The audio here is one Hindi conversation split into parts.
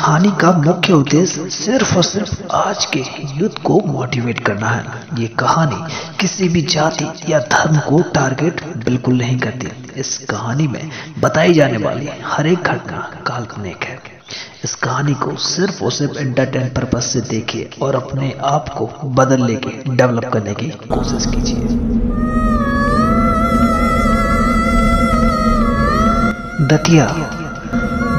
कहानी का मुख्य उद्देश्य सिर्फ और सिर्फ आज के यूथ को मोटिवेट करना है। ये कहानी किसी भी जाति या धर्म को टारगेट बिल्कुल नहीं करती। इस कहानी में बताई जाने वाली हर एक घटना काल्पनिक है। इस कहानी को सिर्फ और सिर्फ एंटरटेन पर्पज से देखिए और अपने आप को बदलने की, डेवलप करने की कोशिश कीजिए। दतिया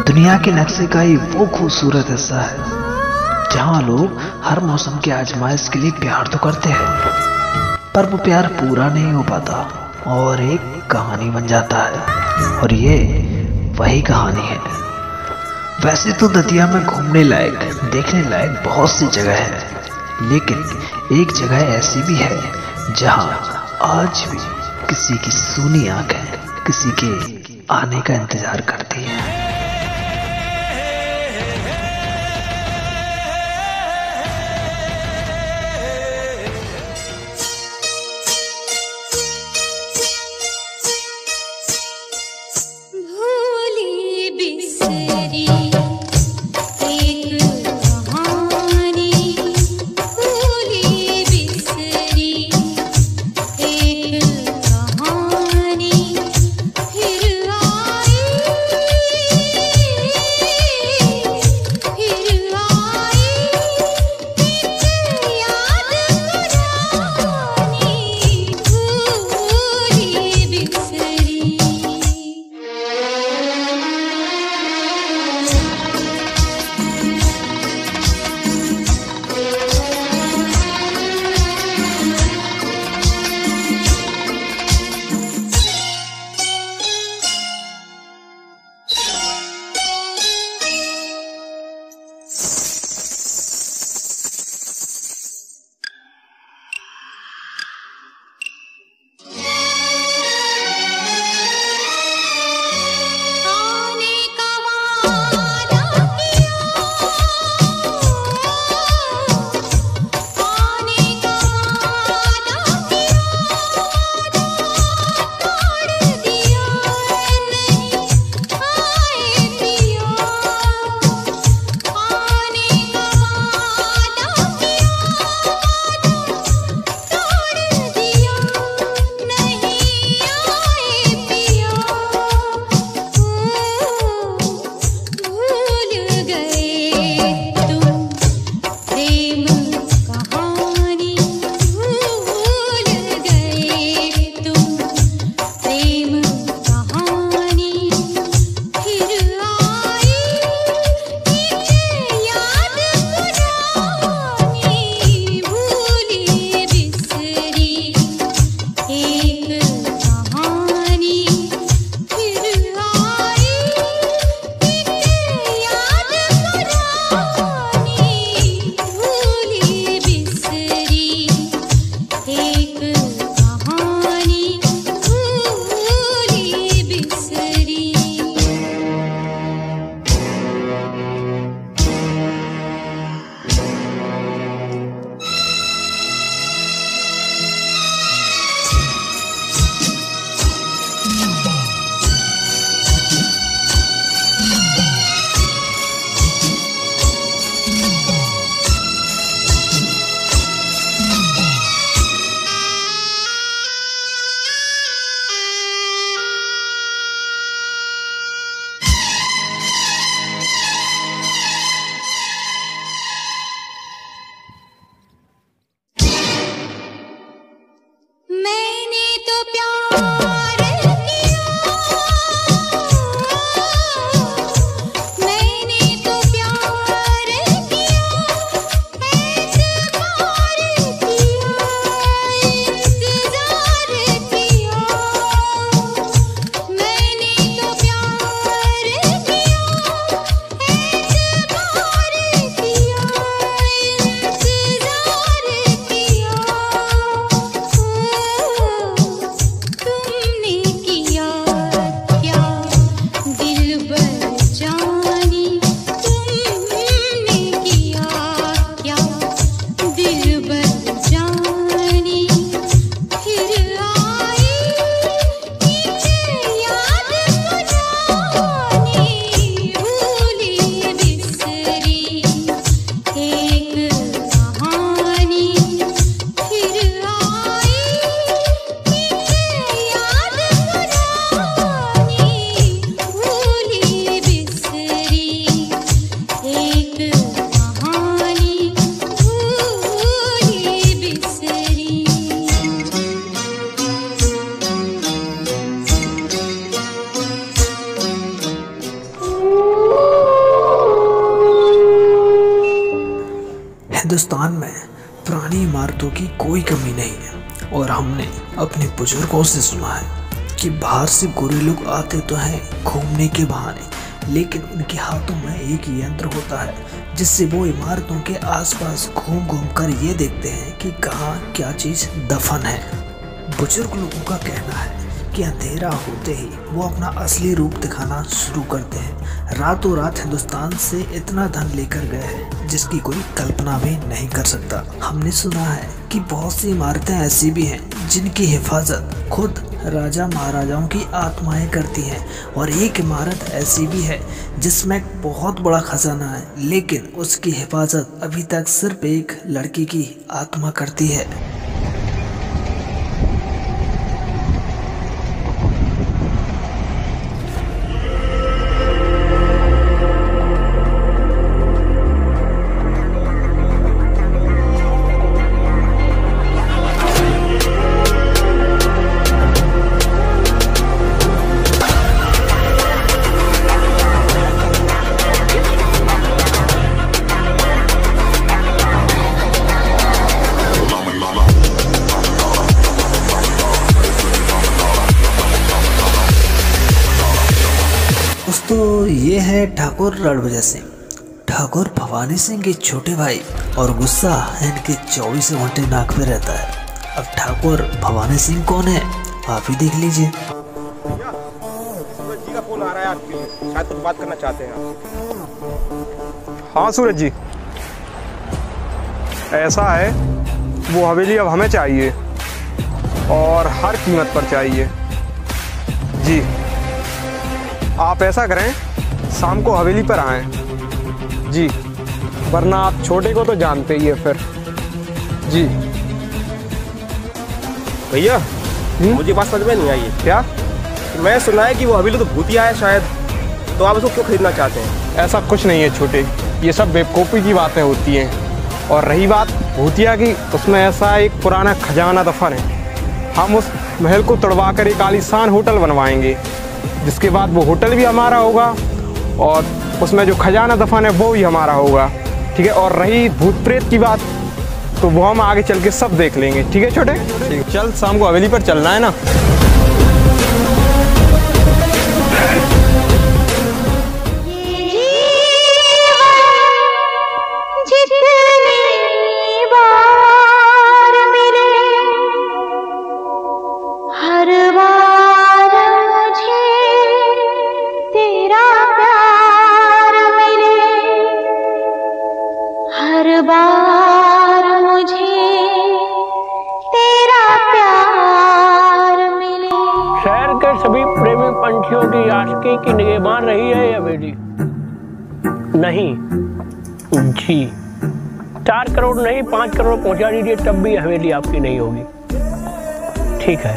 दुनिया के नक्शे का ही वो खूबसूरत हिस्सा है जहां लोग हर मौसम की आजमाइश के लिए प्यार तो करते हैं, पर वो प्यार पूरा नहीं हो पाता और एक कहानी बन जाता है। और ये वही कहानी है। वैसे तो दतिया में घूमने लायक, देखने लायक बहुत सी जगह है, लेकिन एक जगह ऐसी भी है जहां आज भी किसी की सूनी आंखें किसी के आने का इंतजार करती है। हिंदुस्तान में पुरानी इमारतों की कोई कमी नहीं है और हमने अपने बुजुर्गों से सुना है कि बाहर से गोरे लोग आते तो हैं घूमने के बहाने, लेकिन उनके हाथों में एक यंत्र होता है जिससे वो इमारतों के आसपास घूम घूम कर ये देखते हैं कि कहाँ क्या चीज़ दफन है। बुजुर्ग लोगों का कहना है कि अंधेरा होते ही वो अपना असली रूप दिखाना शुरू करते हैं। रातों रात हिंदुस्तान से इतना धन लेकर गए हैं जिसकी कोई कल्पना भी नहीं कर सकता। हमने सुना है कि बहुत सी इमारतें ऐसी भी हैं जिनकी हिफाजत खुद राजा महाराजाओं की आत्माएं करती हैं, और एक इमारत ऐसी भी है जिसमें बहुत बड़ा खजाना है, लेकिन उसकी हिफाजत अभी तक सिर्फ एक लड़की की आत्मा करती है। दोस्तों ये है ठाकुर रणविजय सिंह, ठाकुर भवानी सिंह के छोटे भाई, और गुस्सा इनके 24 घंटे नाक पे रहता है। अब ठाकुर भवानी सिंह कौन है आप ही देख लीजिए। सूरज जी का फोन आ रहा है आपके लिए, शायद कुछ बात करना चाहते हैं आप। हाँ सूरज जी, ऐसा है वो हवेली अब हमें चाहिए और हर कीमत पर चाहिए जी। आप ऐसा करें, शाम को हवेली पर आएं जी, वरना आप छोटे को तो जानते ही है फिर जी। भैया मुझे बात समझ में नहीं आई है। क्या? मैं सुना है कि वो हवेली तो भूतिया है शायद, तो आप उसको क्यों खरीदना चाहते हैं? ऐसा कुछ नहीं है छोटे, ये सब बेवकूफ़ी की बातें होती हैं। और रही बात भूतिया की, उसमें ऐसा एक पुराना खजाना दफन है। हम उस महल को तोड़वा कर एक आलीशान होटल बनवाएंगे, जिसके बाद वो होटल भी हमारा होगा और उसमें जो खजाना दफन है वो भी हमारा होगा, ठीक है। और रही भूत प्रेत की बात, तो वो हम आगे चल के सब देख लेंगे, ठीक है छोटे। ठीक, चल शाम को हवेली पर चलना है ना। सभी प्रेमी पंछियों की आशिकी की निगहबान रही है ये हवेली? नहीं जी, 4 करोड़ नहीं 5 करोड़ पहुंचा दीजिए तब भी हवेली आपकी नहीं होगी। ठीक है,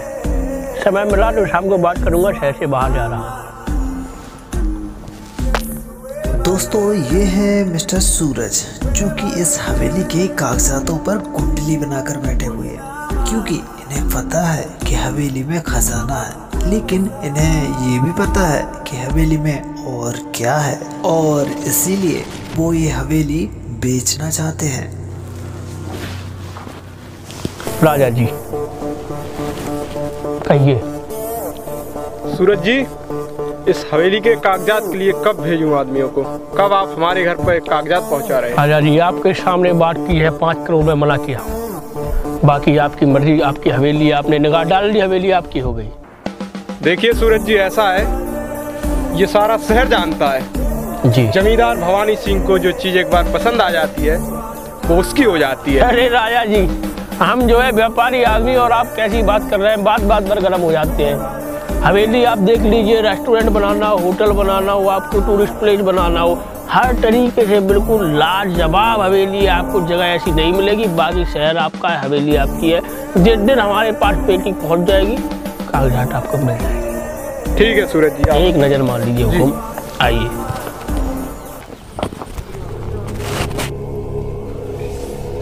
समय मिला तो शाम को बात करूंगा, शहर से बाहर जा रहा हूँ। दोस्तों ये है मिस्टर सूरज, जो कि इस हवेली के कागजातों पर कुंडली बनाकर बैठे हुए हैं, क्योंकि इन्हें पता है कि हवेली में खजाना है, लेकिन इन्हें ये भी पता है कि हवेली में और क्या है, और इसीलिए वो ये हवेली बेचना चाहते हैं। राजा जी कहिए। सूरज जी, इस हवेली के कागजात के लिए कब भेजूं आदमियों को? कब आप हमारे घर पर कागजात पहुंचा रहे हैं? राजा जी आपके सामने बात की है, 5 करोड़ में मना किया, बाकी आपकी मर्जी। आपकी हवेली, आपने निगाह डाल दी, हवेली आपकी हो गई। देखिए सूरज जी, ऐसा है, ये सारा शहर जानता है जी, जमींदार भवानी सिंह को जो चीज एक बार पसंद आ जाती है वो उसकी हो जाती है। अरे राजा जी, हम जो है व्यापारी आदमी, और आप कैसी बात कर रहे हैं, बात बात पर गर्म हो जाते हैं। हवेली आप देख लीजिए, रेस्टोरेंट बनाना हो, होटल बनाना हो, आपको टूरिस्ट प्लेस बनाना हो, हर तरीके से बिल्कुल लाजवाब हवेली है। आपको जगह ऐसी नहीं मिलेगी। बाकी शहर आपका है, हवेली आपकी है। जिस दिन हमारे पास पेटी पहुंच जाएगी, कागजात आपको मिल जाएंगे। ठीक है सूरज जी, एक नज़र मार लीजिए, हुकुम आइए।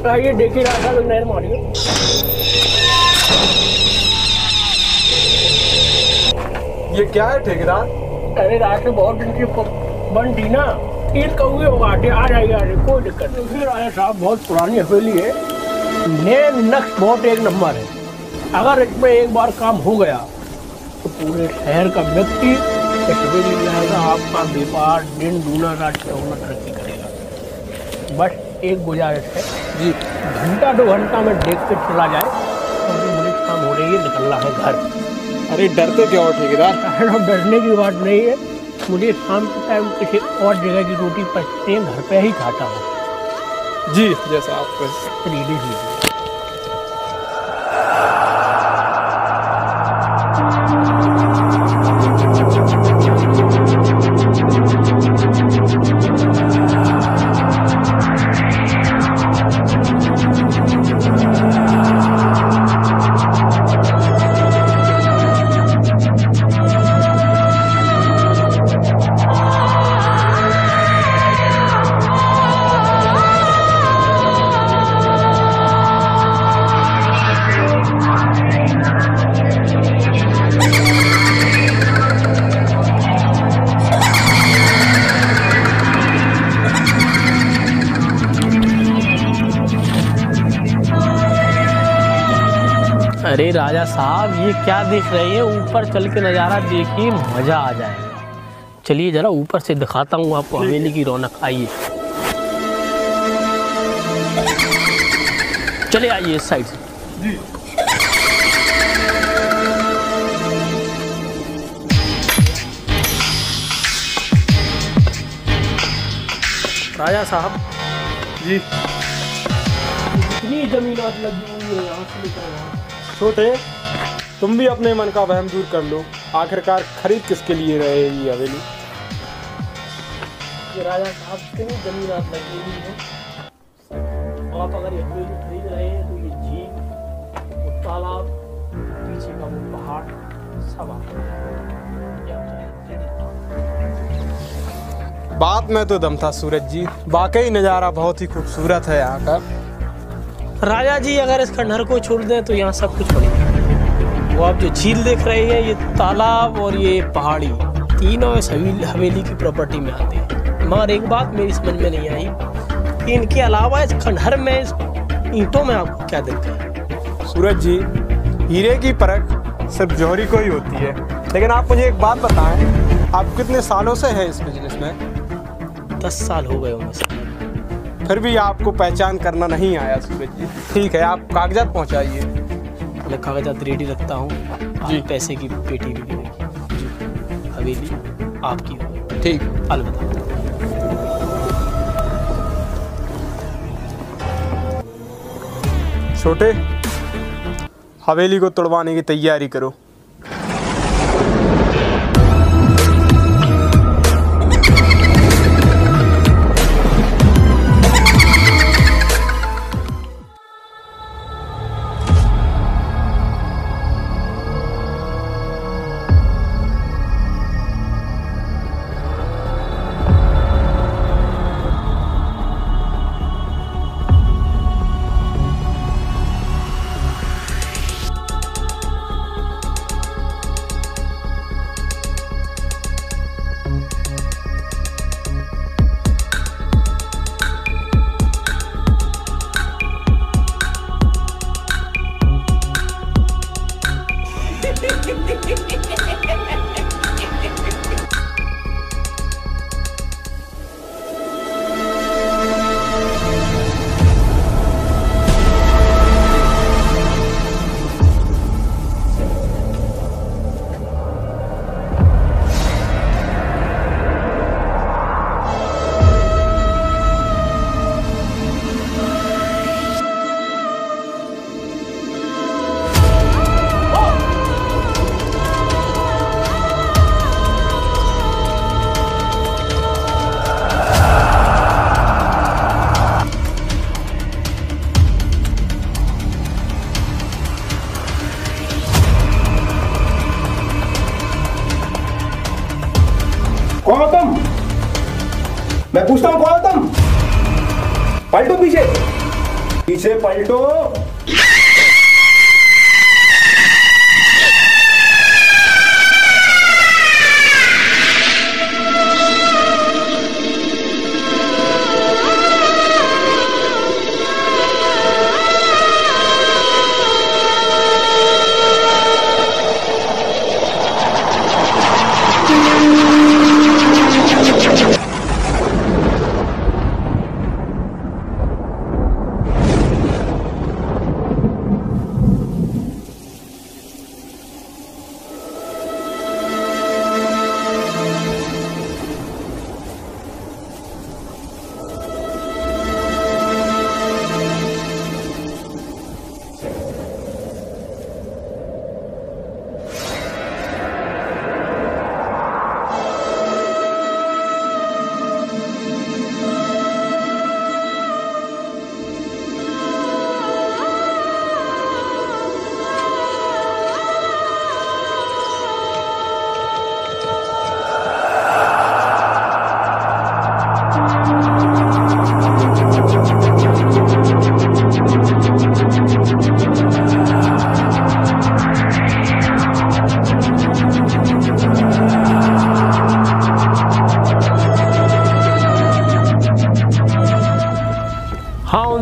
आइए देखिए, राजा लोग नजर मारिए। ये क्या है ठेकेदार? अरे रात में बहुत दिन की बन थी ना, ठीक कहोगे होगा, आ जाइए, कोई दिक्कत नहीं। फिर राजा साहब बहुत पुरानी हवेली है, नेम नक्श बहुत एक नंबर है। अगर इसमें एक बार काम हो गया तो पूरे शहर का व्यक्ति इस हवेली में आएगा, आपका व्यापार दिन दूना रात चौगुना तरक्की करेगा। बस एक गुजारिश है जी, घंटा 2 घंटा में देख के चला जाए, और मुझे काम हो रही है, निकलना है घर। अरे डरते क्यों हो ठेकेदार? डरने की बात नहीं है, मुझे शाम के टाइम किसी और जगह की रोटी पचते हैं, घर पे ही खाता हूँ। जी जैसा आप लीजिए लीजिए। अरे राजा साहब, ये क्या देख रहे हैं? ऊपर चल के नज़ारा देखिए, मज़ा आ जाएगा। चलिए ज़रा ऊपर से दिखाता हूँ आपको हवेली की रौनक। आइए, चले आइए इस साइड से। जी। राजा साहब जी, कितनी ज़मीनात लगी हुई है यहाँ से लेकर वहाँ। छोटे, तुम भी अपने मन का वहम दूर कर लो, आखिरकार खरीद किसके लिए रहे ये हवेली? ये राजा साहब कितनी ज़मीनात लगी हुई है, आप अगर ये हवेली खरीद रहे हैं तो ये झील, वो तालाब, पीछे का वो पहाड़, सब बात में तो दम था सूरज जी, वाकई नज़ारा बहुत ही खूबसूरत है यहाँ का। राजा जी, अगर इस खंडहर को छोड़ दें तो यहाँ सब कुछ पड़ेगा। वो आप जो झील देख रहे हैं, ये तालाब और ये पहाड़ी, तीनों इस हवेली की प्रॉपर्टी में आते हैं। मगर एक बात मेरी समझ में नहीं आई कि इनके अलावा इस खंडहर में, इस ईंटों में आपको क्या दिक्कत है? सूरज जी, हीरे की परख सिर्फ जौहरी को ही होती है, लेकिन आप मुझे एक बात बताएं, आप कितने सालों से हैं इस बिजनेस में? 10 साल हो गए होंगे। फिर भी आपको पहचान करना नहीं आया सूरज जी। ठीक है, आप कागजात पहुंचाइए। मैं कागजात रेडी रखता हूँ जी। पैसे की पेटी भी मिलेगी जी, हवेली आपकी होगी। ठीक, अलविदा। छोटे, हवेली को तोड़वाने की तैयारी करो। कौन हो तुम? मैं पूछता हूँ, कौन हो तुम? पलटो पीछे, पीछे पलटो।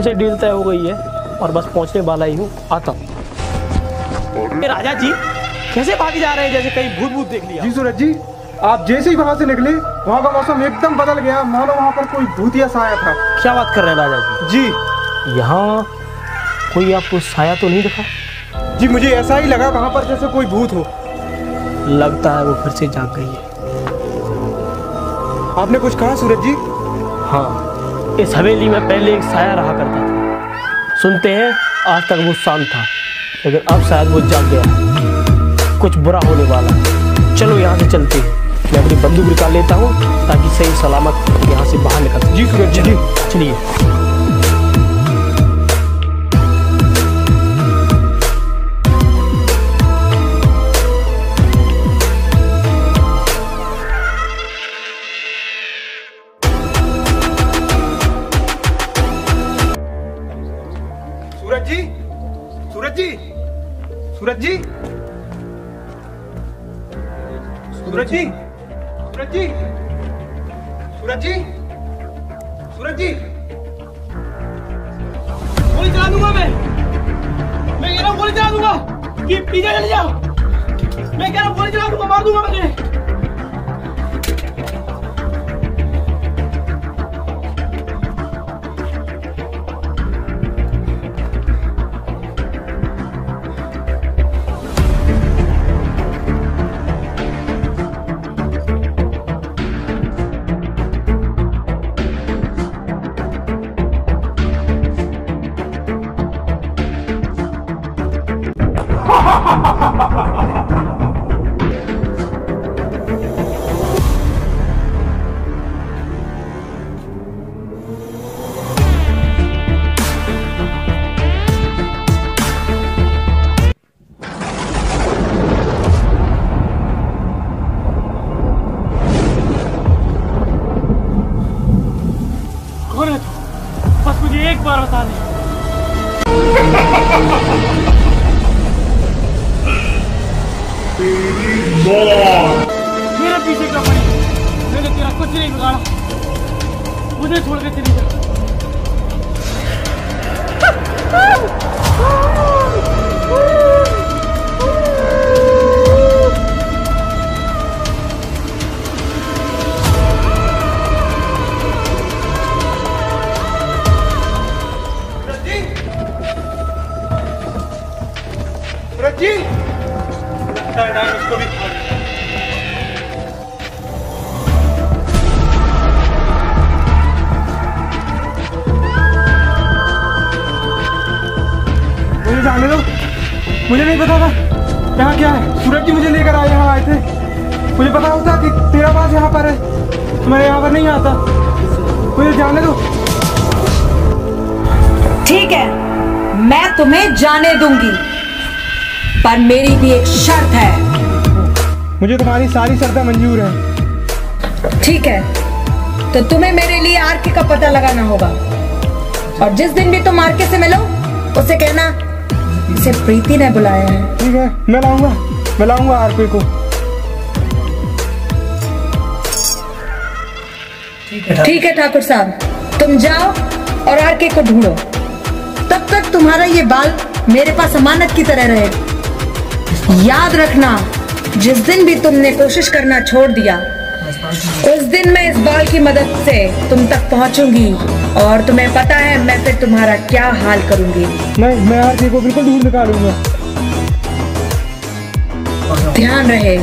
से डील तय हो गई है और बस पहुंचने वाला ही हूँ, आता हूँ। राजा जी कैसे भाग जा रहे हैं जैसे कहीं भूत भूत देख लिया? जी सूरज जी, आप जैसे ही वहाँ से निकले वहाँ का मौसम एकदम बदल गया, मानो वहाँ पर कोई भूतिया साया था। क्या बात कर रहे हैं राजा जी? जी यहाँ कोई आपको साया तो नहीं दिखा? जी, मुझे ऐसा ही लगा वहाँ पर जैसे कोई भूत हो। लगता है वो फिर से जाग गई है। आपने कुछ कहा सूरज जी? हाँ, इस हवेली में पहले एक साया रहा करता था। सुनते हैं आज तक वो शांत था, लेकिन अब शायद वो जाग गया है। कुछ बुरा होने वाला है। चलो यहाँ से चलते हैं। मैं अपनी बंदूक निकाल लेता हूँ ताकि सही सलामत यहाँ से बाहर निकल सके। जी सूरज जी, चलिए। सूरज जी, सूरज जी, सूरज जी, सूरज जी, सूरज जी, सूरज जी, सूरज जी। गोली चला दूंगा मैं कह रहा हूँ गोली चला दूंगा कि पीछे चले जाओ। मैं कह रहा हूँ गोली चला दूंगा, मार दूंगा मैं। बस मुझे एक बार बता दे। मेरे पीछे क्या पड़ी? मैंने तेरा कुछ नहीं बिगाड़ा, मुझे छोड़ के चली जा। सूरज जी, लगता है डायन उसको भी खा लिया। मुझे जाने दो, मुझे नहीं पता था यहाँ क्या है। सूरज जी मुझे लेकर आए, यहाँ आए थे। मुझे पता होता कि तेरा बात यहाँ पर है तो मैं यहाँ पर नहीं आता। मुझे जाने दो। ठीक है, मैं तुम्हें जाने दूंगी, पर मेरी भी एक शर्त है। मुझे तुम्हारी सारी शर्तें मंजूर हैं। ठीक है, तो तुम्हें मेरे लिए आरके का पता लगाना होगा, और जिस दिन भी तुम आरके से मिलो उसे कहना इसे प्रीति ने बुलाया है। ठीक है, मैं लाऊंगा आरके को। ठीक है ठाकुर साहब, तुम जाओ और आरके को ढूंढो। तब तक तुम्हारा ये बाल मेरे पास अमानत की तरह रहे। याद रखना, जिस दिन भी तुमने कोशिश करना छोड़ दिया उस दिन मैं इस बाल की मदद से तुम तक पहुंचूंगी, और तुम्हें पता है मैं फिर तुम्हारा क्या हाल करूंगी। मैं आरके को बिल्कुल ढूंढ निकालूंगा। ध्यान रहे।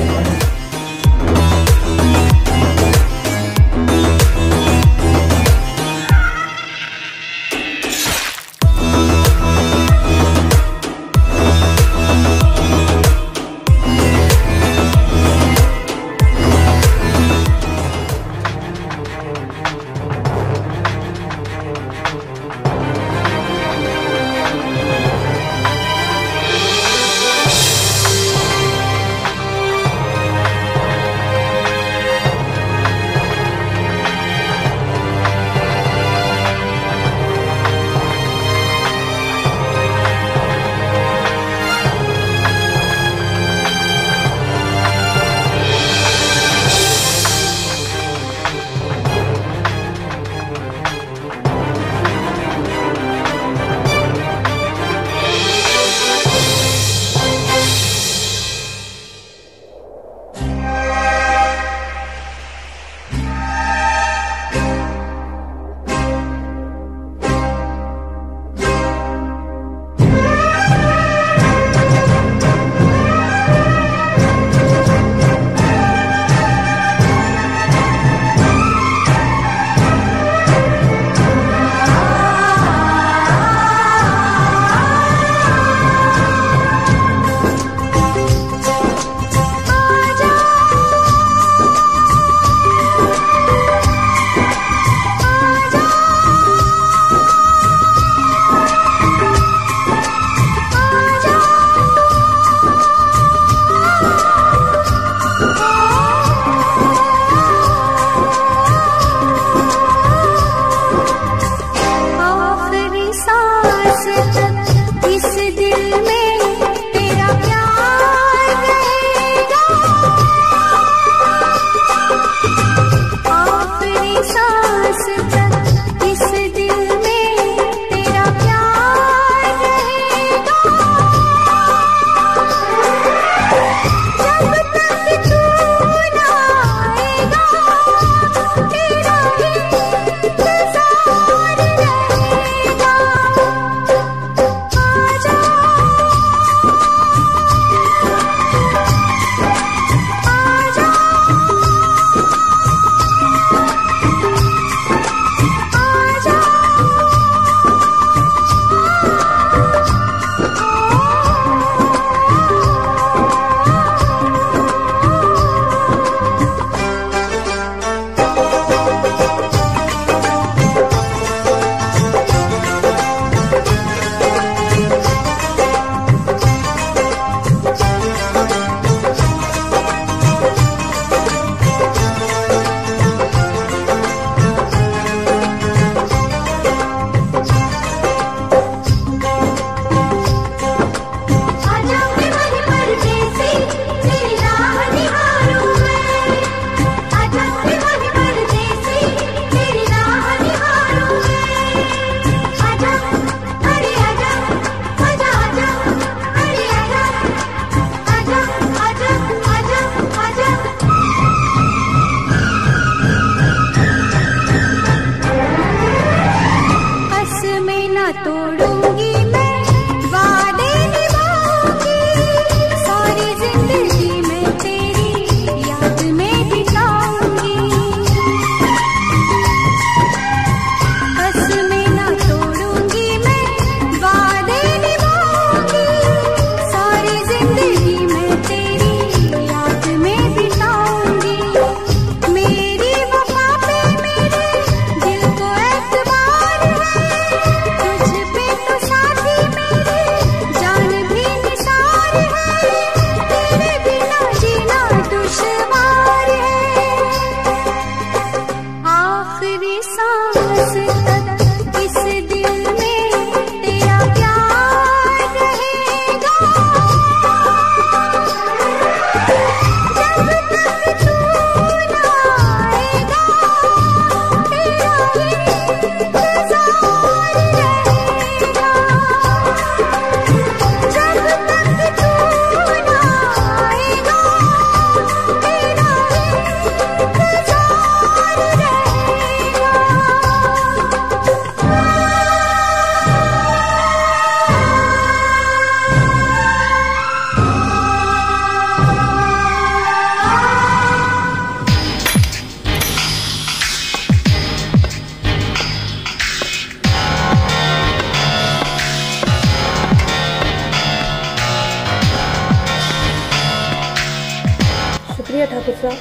ठाकुर साहब,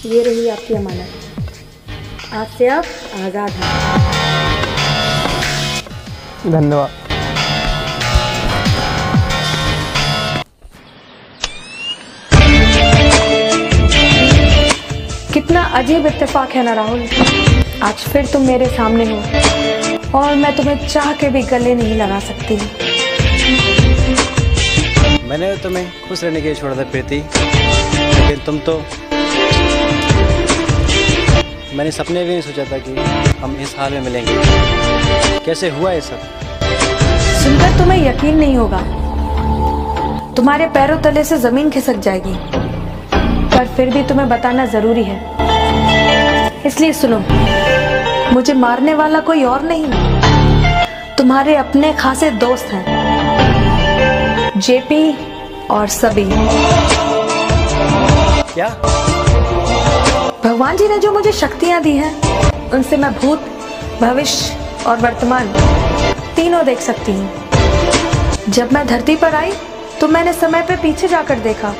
ये रही आपकी अमानत। आज से आप आज़ाद हैं। धन्यवाद। कितना अजीब इत्तेफाक है ना राहुल, आज फिर तुम मेरे सामने हो और मैं तुम्हें चाह के भी गले नहीं लगा सकती। मैंने तुम्हें खुश रहने के लिए छोड़ा था प्रीति, लेकिन तुम तो, मैंने सपने भी नहीं सोचा था कि हम इस हाल में मिलेंगे। कैसे हुआ ये सब? सुनकर तुम्हें यकीन नहीं होगा, तुम्हारे पैरों तले से जमीन खिसक जाएगी, पर फिर भी तुम्हें बताना जरूरी है, इसलिए सुनो। मुझे मारने वाला कोई और नहीं, तुम्हारे अपने खासे दोस्त हैं, जेपी और सभी। क्या? भगवान जी ने जो मुझे शक्तियां दी हैं, उनसे मैं भूत, भविष्य और वर्तमान तीनों देख सकती हूँ। जब मैं धरती पर आई तो मैंने समय पे पीछे जाकर देखा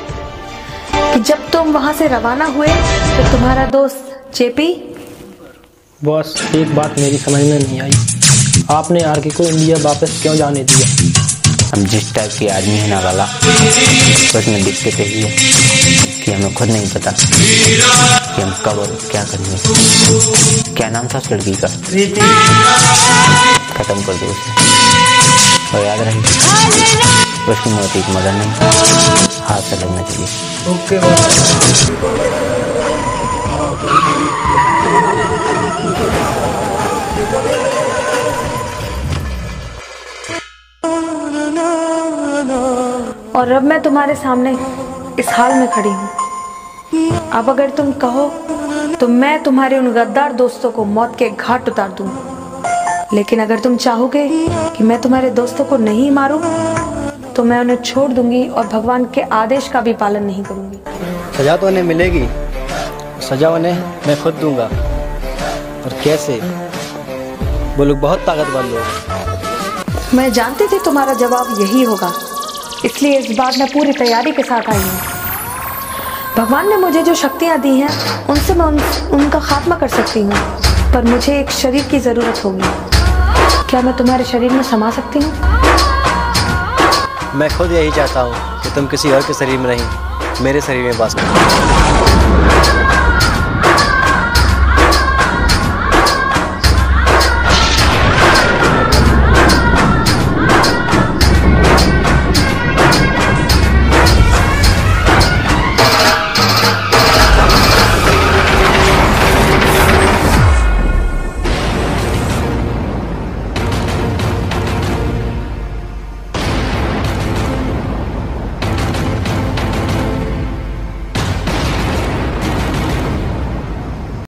कि जब तुम वहां से रवाना हुए तो तुम्हारा दोस्त जेपी। बॉस, एक बात मेरी समझ में नहीं आई, आपने आरके को इंडिया वापस क्यों जाने दिया? हम जिस टाइप के आदमी है ना लाला, उसमें दिक्कत यही है कि हमें खुद नहीं पता कि हम कब और क्या करेंगे। क्या नाम था उस लड़की का? खत्म कर दो उसे, और याद रहे उसकी मौत एक मदर नहीं, हाथ से लगना चाहिए। ओके और अब मैं तुम्हारे सामने इस हाल में खड़ी हूँ। अब अगर तुम कहो तो मैं तुम्हारे उन गद्दार दोस्तों को मौत के घाट उतार दूँ, लेकिन अगर तुम चाहोगे कि मैं तुम्हारे दोस्तों को नहीं मारूं, तो मैं उन्हें छोड़ दूंगी और भगवान के आदेश का भी पालन नहीं करूंगी। सजा तो उन्हें मिलेगी, सजा उन्हें मैं खुद दूंगा। और कैसे? वो लोग बहुत ताकतवर लोग। मैं जानती थी तुम्हारा जवाब यही होगा, इसलिए इस बार मैं पूरी तैयारी के साथ आई हूँ। भगवान ने मुझे जो शक्तियाँ दी हैं, उनसे मैं उनका खात्मा कर सकती हूँ, पर मुझे एक शरीर की जरूरत होगी। क्या मैं तुम्हारे शरीर में समा सकती हूँ? मैं खुद यही चाहता हूँ कि तुम किसी और के शरीर में नहीं, मेरे शरीर में बस करो।